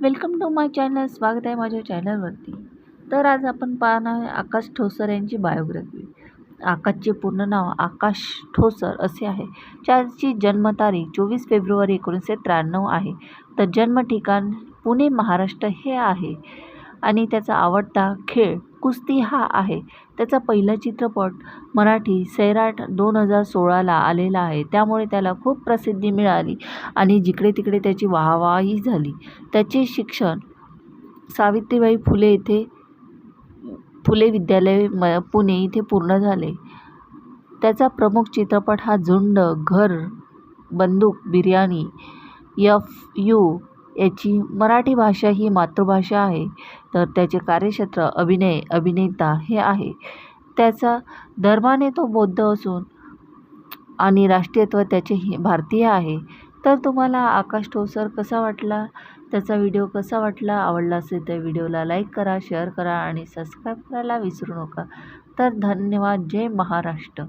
Welcome to my channel. स्वागत आहे माझ्या चॅनलवरती. तर आज आपण पाहणार आहे आकाश ठोसर यांची बायोग्राफी. आकाशचे पूर्ण नाव आकाश ठोसर असे आहे. त्याची जन्मतारीख 24 फेब्रुवारी 1993 आहे. तर जन्म ठिकाण पुणे महाराष्ट्र हे आहे. आणि त्याचा आवडता खेळ कुस्ती हा आहे. त्याचा पहिला चित्रपट मराठी सैराट 2016ला आलेला आहे. त्यामुळे त्याला खूप प्रसिद्धी मिळाली आणि जिकडे तिकडे त्याची वाहवाही झाली. त्याचे शिक्षण सावित्रीबाई फुले विद्यालय पुणे इथे पूर्ण झाले. त्याचा प्रमुख चित्रपट हा झुंड, घर, बंदूक, बिर्याणी, FU. याची मराठी भाषा ही मातृभाषा आहे. तर त्याचे कार्यक्षेत्र अभिनेता हे आहे. त्याचा धर्माने तो बौद्ध असून आणि राष्ट्रीयत्व त्याचे भारतीय आहे. तर तुम्हाला आकाश ठोसर कसा वाटला, त्याचा व्हिडिओ कसा वाटला, आवडला असेल तर व्हिडिओला लाईक करा, शेअर करा आणि सबस्क्राईब करायला विसरू नका. तर धन्यवाद. जय महाराष्ट्र.